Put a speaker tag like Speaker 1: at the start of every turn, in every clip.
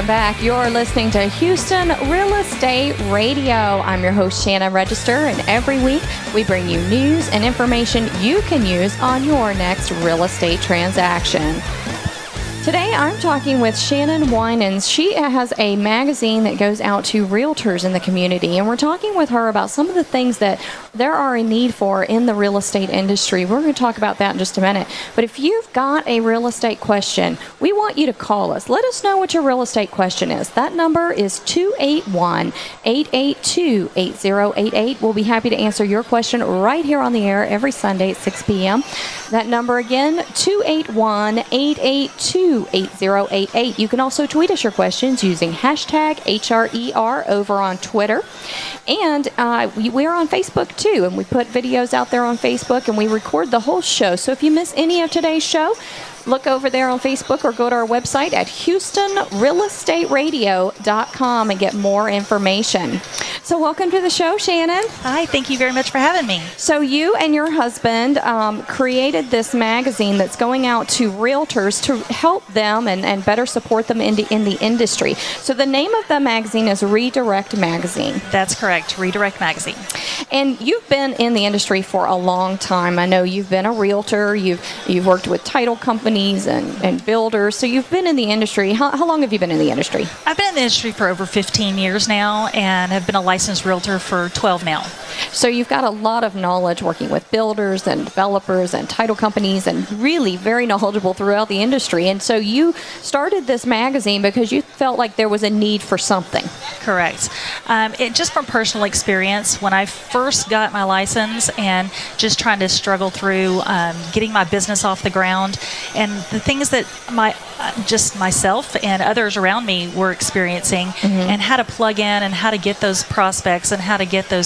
Speaker 1: welcome back. You're listening to Houston Real Estate Radio. I'm your host, Shannon Register, and every week we bring you news and information you can use on your next real estate transaction. Today, I'm talking with Shannon Winans. She has a magazine that goes out to realtors in the community, and we're talking with her about some of the things that there are a need for in the real estate industry. We're going to talk about that in just a minute. But if you've got a real estate question, we want you to call us. Let us know what your real estate question is. That number is 281-882-8088. We'll be happy to answer your question right here on the air every Sunday at 6 p.m. That number again, 281-882-8088. You can also tweet us your questions using hashtag RREA over on Twitter. And we're on Facebook too, and we put videos out there on Facebook, and we record the whole show. So if you miss any of today's show, look over there on Facebook or go to our website at HoustonRealEstateRadio.com and get more information. So welcome to the show, Shannon.
Speaker 2: Hi, thank you very much for having me.
Speaker 1: So you and your husband created this magazine that's going out to realtors to help them and better support them in the industry. So the name of the magazine is Redirect Magazine.
Speaker 2: That's correct, Redirect Magazine.
Speaker 1: And you've been in the industry for a long time. I know you've been a realtor. You've worked with title companies and builders. So you've been in the industry. How long have you been in the industry?
Speaker 2: I've been in the industry for over 15 years now and have been a licensed realtor for 12 now.
Speaker 1: So you've got a lot of knowledge working with builders and developers and title companies and really very knowledgeable throughout the industry. And so you started this magazine because you felt like there was a need for something.
Speaker 2: Correct. Just from personal experience, when I first got my license and just trying to struggle through getting my business off the ground and the things that just myself and others around me were experiencing, and how to plug in and how to get those prospects and how to get the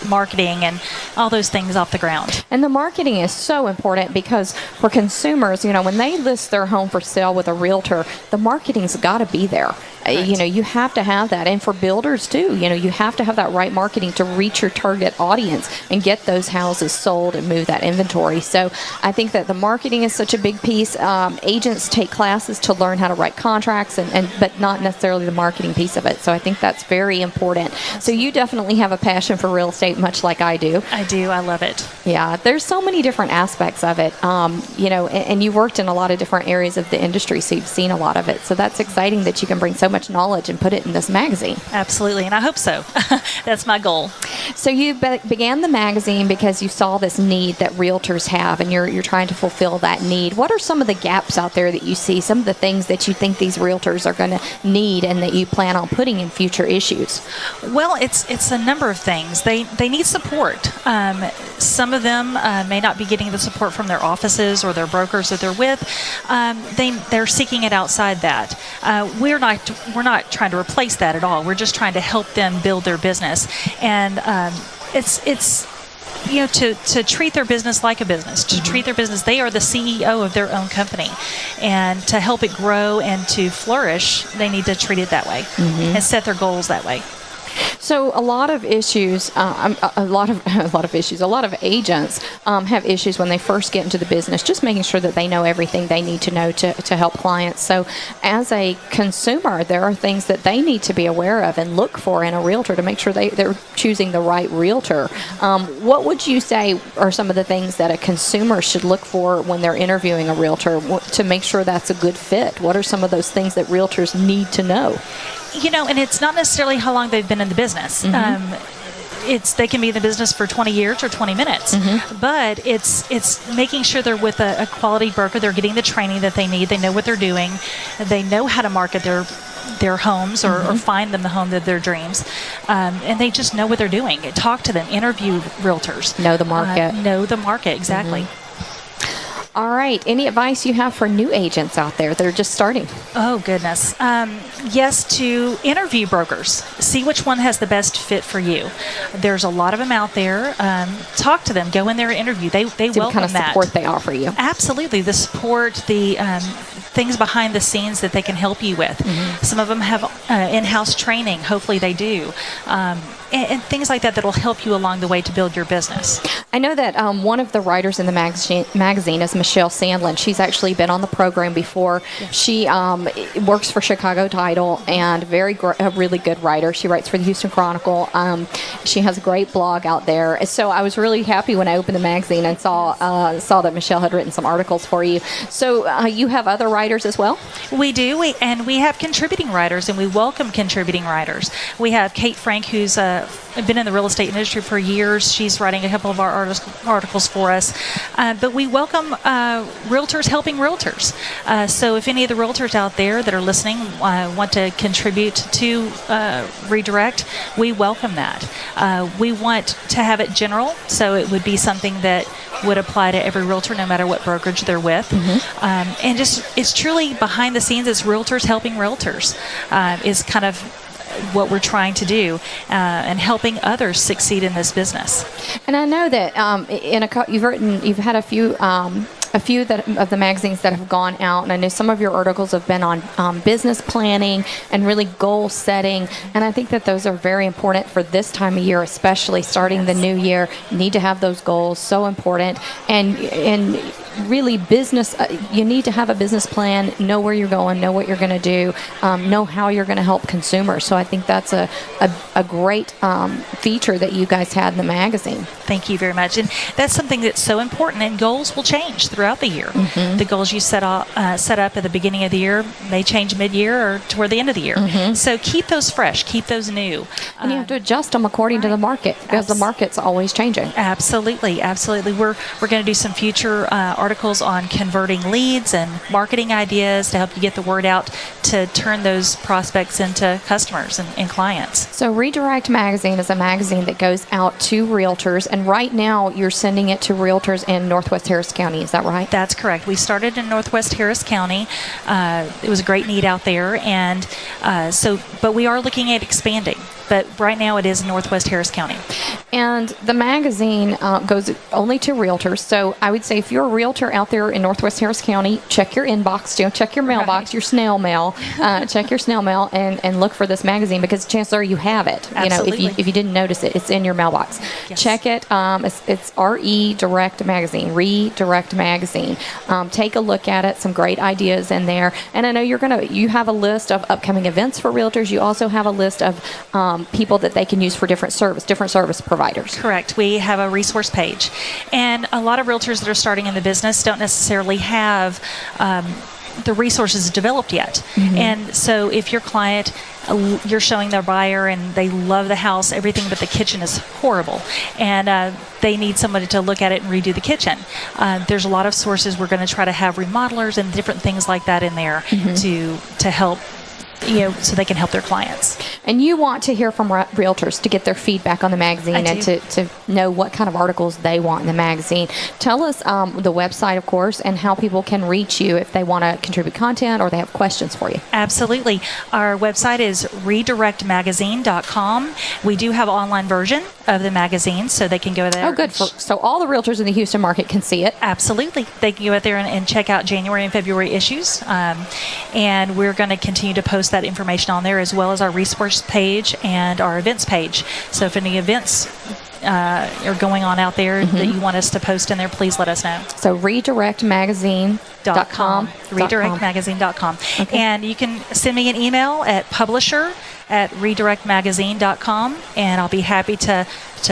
Speaker 2: marketing and all those things off the ground.
Speaker 1: And the marketing is so important because for consumers, when they list their home for sale with a realtor, the marketing's got to be there. Right. You have to have that. And for builders too, you have to have that right marketing to reach your target audience and get those houses sold and move that inventory. So I think that the marketing is such a big piece. Agents take classes to learn how to write contracts, but not necessarily the marketing piece of it. So I think that's very important. So you definitely have a passion for real estate, much like I do.
Speaker 2: I do. I love it.
Speaker 1: Yeah. There's so many different aspects of it, and you've worked in a lot of different areas of the industry, so you've seen a lot of it. So that's exciting that you can bring so much knowledge and put it in this magazine.
Speaker 2: Absolutely, and I hope so. That's my goal.
Speaker 1: So you began the magazine because you saw this need that realtors have, and you're trying to fulfill that need. What are some of the gaps out there that you see, some of the things that you think these realtors are going to need and that you plan on putting in future issues?
Speaker 2: Well, it's a number of things. They need support. Some of them may not be getting the support from their offices or their brokers that they're with. They're seeking it outside that. We're not trying to replace that at all. We're just trying to help them build their business, and it's to treat their business like a business, to treat their business. They are the CEO of their own company, and to help it grow and to flourish, they need to treat it that way and set their goals that way.
Speaker 1: So a lot of issues, a lot of agents have issues when they first get into the business, just making sure that they know everything they need to know to help clients. So as a consumer, there are things that they need to be aware of and look for in a realtor to make sure they're choosing the right realtor. What would you say are some of the things that a consumer should look for when they're interviewing a realtor to make sure that's a good fit? What are some of those things that realtors need to know?
Speaker 2: And it's not necessarily how long they've been in the business. They can be in the business for 20 years or 20 minutes, but it's making sure they're with a quality broker. They're getting the training that they need. They know what they're doing. They know how to market their homes or find them the home of their dreams, and they just know what they're doing. Talk to them. Interview realtors.
Speaker 1: Know the market.
Speaker 2: Know the market, exactly.
Speaker 1: All right. Any advice you have for new agents out there that are just starting?
Speaker 2: Oh, goodness. Yes, to interview brokers. See which one has the best fit for you. There's a lot of them out there. Talk to them. Go in there and interview. They welcome that.
Speaker 1: What kind of support they offer you.
Speaker 2: Absolutely. The support, the things behind the scenes that they can help you with. Some of them have in-house training. Hopefully they do. and things like that that'll help you along the way to build your business.
Speaker 1: I know that one of the writers in the magazine is Michelle Sandlin. She's actually been on the program before.
Speaker 2: Yes.
Speaker 1: She works for Chicago Title and a really good writer. She writes for the Houston Chronicle. She has a great blog out there. So I was really happy when I opened the magazine and saw that Michelle had written some articles for you. So you have other writers as well?
Speaker 2: We do, and we have contributing writers, and we welcome contributing writers. We have Kate Frank, who's been in the real estate industry for years. She's writing a couple of our articles for us. But we welcome realtors helping realtors. So if any of the realtors out there that are listening want to contribute to Redirect, we welcome that. We want to have it general, so it would be something that would apply to every realtor, no matter what brokerage they're with. Mm-hmm. And just it's truly behind the scenes. It's realtors helping realtors is kind of what we're trying to do, and helping others succeed in this business.
Speaker 1: And I know that you've had a few of the magazines that have gone out, and I know some of your articles have been on business planning and really goal setting, and I think that those are very important for this time of year, especially starting the new year. You need to have those goals, so important, and really business, you need to have a business plan, know where you're going, know what you're going to do, know how you're going to help consumers. So I think that's a great feature that you guys had in the magazine.
Speaker 2: Thank you very much. And that's something that's so important, and goals will change throughout the year. Mm-hmm. The goals you set up at the beginning of the year may change mid-year or toward the end of the year. Mm-hmm. So keep those fresh, keep those new.
Speaker 1: And you have to adjust them according to the market, because the market's always changing.
Speaker 2: Absolutely. We're going to do some future articles on converting leads and marketing ideas to help you get the word out to turn those prospects into customers and clients.
Speaker 1: So Redirect Magazine is a magazine that goes out to realtors, and right now you're sending it to realtors in Northwest Harris County. Is that right?
Speaker 2: That's correct. We started in Northwest Harris County. It was a great need out there, and but we are looking at expanding. But right now it is Northwest Harris County.
Speaker 1: And the magazine goes only to realtors. So I would say if you're a realtor out there in Northwest Harris County, check your inbox, check your mailbox, right. Your snail mail, check your snail mail and look for this magazine, because chances are you have it.
Speaker 2: Absolutely.
Speaker 1: You know, if you didn't notice it, it's in your mailbox.
Speaker 2: Yes.
Speaker 1: Check it. It's Redirect Magazine. Redirect Magazine. Take a look at it. Some great ideas in there. And I know you have a list of upcoming events for realtors. You also have a list of people that they can use for different service providers.
Speaker 2: Correct. We have a resource page, and a lot of realtors that are starting in the business don't necessarily have the resources developed yet. Mm-hmm. And so if your client, you're showing their buyer and they love the house, everything but the kitchen is horrible, and they need somebody to look at it and redo the kitchen. There's a lot of sources. We're going to try to have remodelers and different things like that in there. Mm-hmm. to help, so they can help their clients.
Speaker 1: And you want to hear from realtors to get their feedback on the magazine and to know what kind of articles they want in the magazine. Tell us the website, of course, and how people can reach you if they want to contribute content or they have questions for you.
Speaker 2: Absolutely. Our website is redirectmagazine.com. We do have an online version of the magazine, so they can go there.
Speaker 1: Oh, good. So all the realtors in the Houston market can see it.
Speaker 2: Absolutely. They can go out there and check out January and February issues. And we're going to continue to post that information on there, as well as our resource page and our events page. So if any events are going on out there that you want us to post in there, please let us know.
Speaker 1: So redirectmagazine.com.
Speaker 2: Redirectmagazine.com. Okay. And you can send me an email at publisher@redirectmagazine.com, and I'll be happy to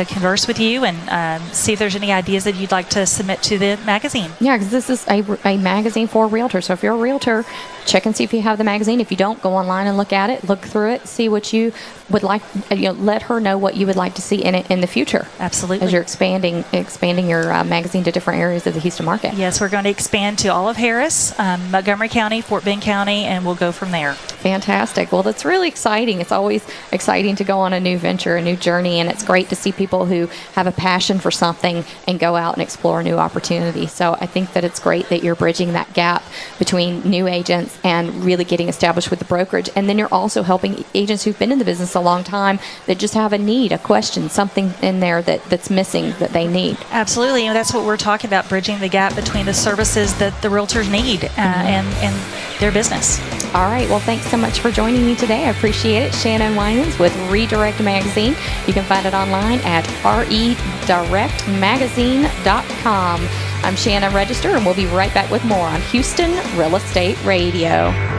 Speaker 2: converse with you and see if there's any ideas that you'd like to submit to the magazine.
Speaker 1: Yeah, because this is a magazine for realtors. So if you're a realtor, check and see if you have the magazine. If you don't, go online and look at it, look through it, see what you would like. Let her know what you would like to see in it in the future.
Speaker 2: Absolutely.
Speaker 1: As you're expanding your magazine to different areas of the Houston market.
Speaker 2: Yes, we're going to expand to all of Harris, Montgomery County, Fort Bend County, and we'll go from there.
Speaker 1: Fantastic. Well, that's really exciting. It's always exciting to go on a new venture, a new journey, and it's great to see people who have a passion for something and go out and explore new opportunities. So I think that it's great that you're bridging that gap between new agents and really getting established with the brokerage. And then you're also helping agents who've been in the business a long time that just have a need, a question, something in there that's missing that they need.
Speaker 2: Absolutely. And that's what we're talking about, bridging the gap between the services that the realtors need and their business.
Speaker 1: All right. Well, thanks so much for joining me today. I appreciate it. Shannon Winans with Redirect Magazine. You can find it online at redirectmagazine.com. I'm Shannon Register, and we'll be right back with more on Houston Real Estate Radio.